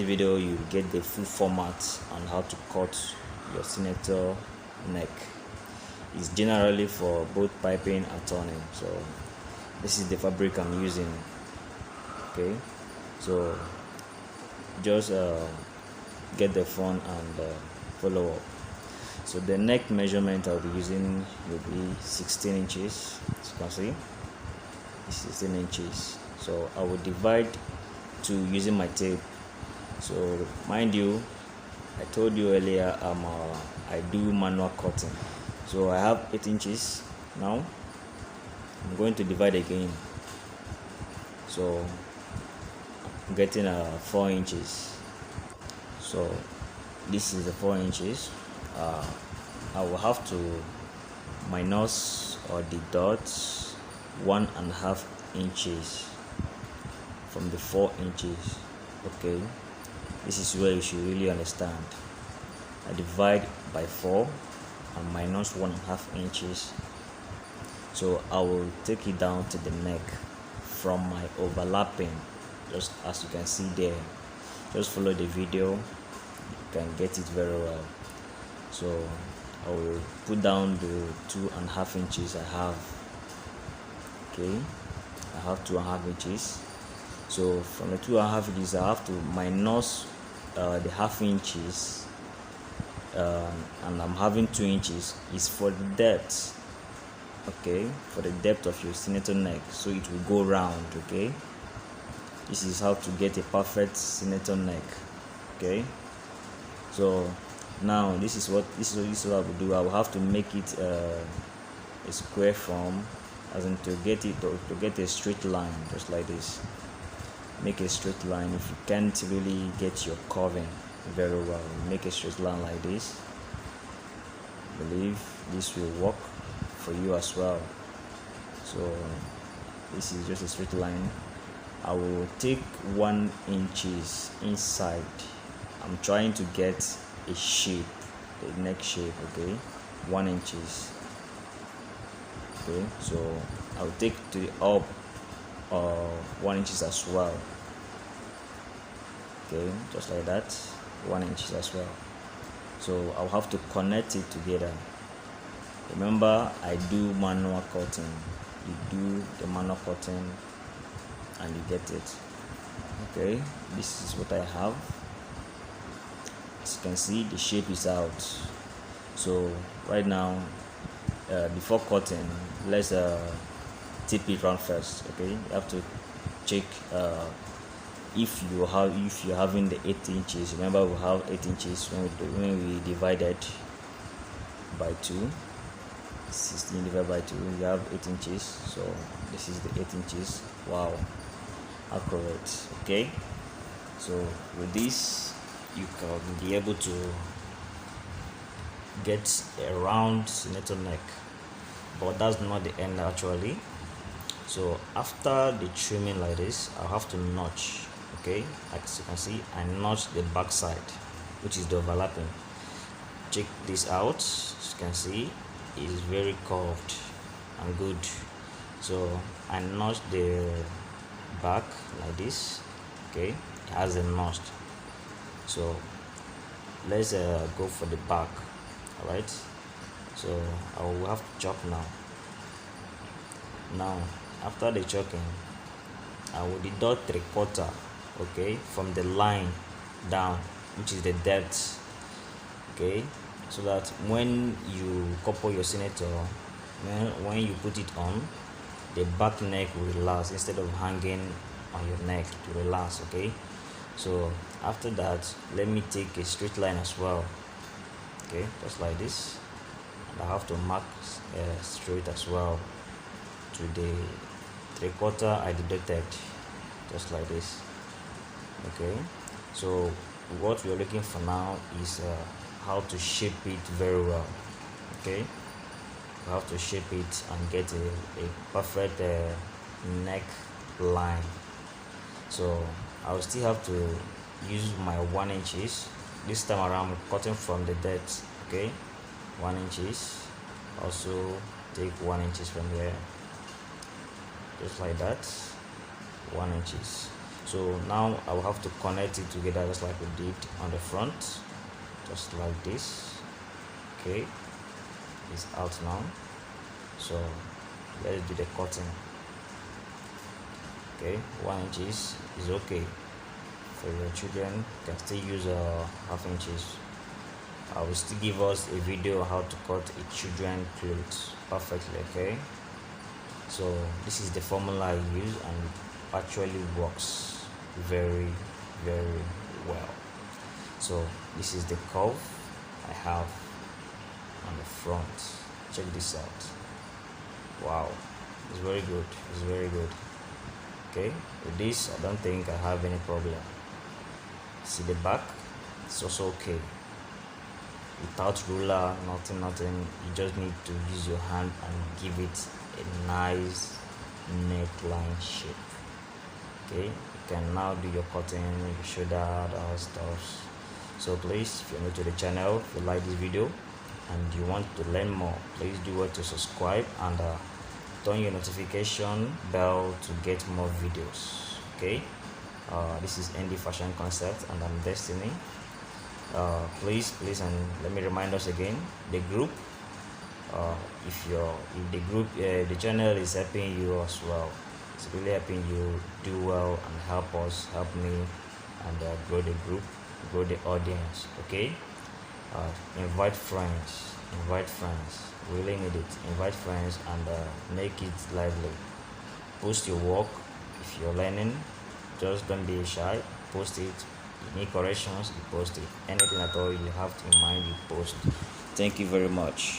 video you get the full format on how to cut your senator neck. It's generally for both piping and turning. So this is the fabric I'm using. Okay, so just get the phone and follow up. So the neck measurement I'll be using will be 16 inches. As you can see, it's 16 inches. So I will divide to using my tape. So mind you, I told you earlier I do manual cutting. So I have 8 inches now. I'm going to divide again. So I'm getting 4 inches. So this is the 4 inches. I will have to minus or deduct 1.5 inches from the 4 inches. Okay, this is where you should really understand. I divide by 4 and minus 1.5 inches. So I will take it down to the neck from my overlapping, just as you can see there. Just follow the video, you can get it very well. So I will put down the 2.5 inches I have. Okay, I have 2.5 inches. So from the 2.5 inches I have to minus the half inches, and I'm having 2 inches is for the depth. Okay, for the depth of your senator neck, so it will go round. Okay, this is how to get a perfect senator neck. Okay, so now this is what I will do. I will have to make it a square form, as in to get a straight line, just like this. Make a straight line. If you can't really get your curving very well, make a straight line like this. I believe this will work for you as well. So this is just a straight line. I will take 1 inches inside. I'm trying to get a shape, the neck shape. Okay, 1 inches. Okay, so I'll take to the up 1 inches as well. Okay, just like that, 1 inches as well. So I'll have to connect it together. Remember, I do manual cutting. You do the manual cutting and you get it. Okay, this is what I have. As you can see, the shape is out. So right now, before cutting, let's tip it round first. Okay, you have to check if you're having the 8 inches. Remember, we have 8 inches when we divided by 2. 16 divided by 2, you have 8 inches. So this is the 8 inches. Wow, accurate. Okay, so with this you can be able to get a round senator neck, but that's not the end actually. So after the trimming like this, I'll have to notch. Okay, as you can see, I notch the back side, which is the overlapping. Check this out. As you can see, it's very curved and good. So I notch the back like this. Okay, it has a notch. So let's go for the back. All right, so I will have to chop now. After the chopping, I will deduct 3/4, okay, from the line down, which is the depth. Okay, so that when you couple your senator, when you put it on, the back neck will relax instead of hanging on your neck to relax. Okay, so after that, let me take a straight line as well. Okay, just like this, and I have to mark straight as well to the 3/4 I deducted, just like this. Okay, so what we're looking for now is how to shape it very well. Okay, you have to shape it and get a perfect neck line. So I will still have to use my 1 inches. This time around, I'm cutting from the depth. Okay, 1 inches. Also take 1 inches from here, just like that. 1 inches. So now I will have to connect it together just like we did on the front, just like this. Okay, it's out now, so let's do the cutting. Okay, 1 inch is okay for your children. You can still use half inches. I will still give us a video on how to cut a children clothes perfectly. Okay, so this is the formula I use, and it actually works very well. So this is the curve I have on the front. Check this out. Wow, it's very good. It's very good. Okay, with this I don't think I have any problem. See the back, it's also okay. Without ruler, nothing. You just need to use your hand and give it a nice neckline shape. Okay, you can now do your cutting, your shoulder, other stuff. So please, if you're new to the channel, if you like this video and you want to learn more, please do well to subscribe and turn your notification bell to get more videos. Okay, this is ND Fashion Concept and I'm Destiny. Please and let me remind us again, the group, if the channel is helping you as well, it's really helping you do well and help me and grow the group, grow the audience. Okay, invite friends, really need it. Invite friends and make it lively. Post your work. If you're learning, just don't be shy, post it. You need corrections, you post it. Anything at all you have in mind, you post. Thank you very much.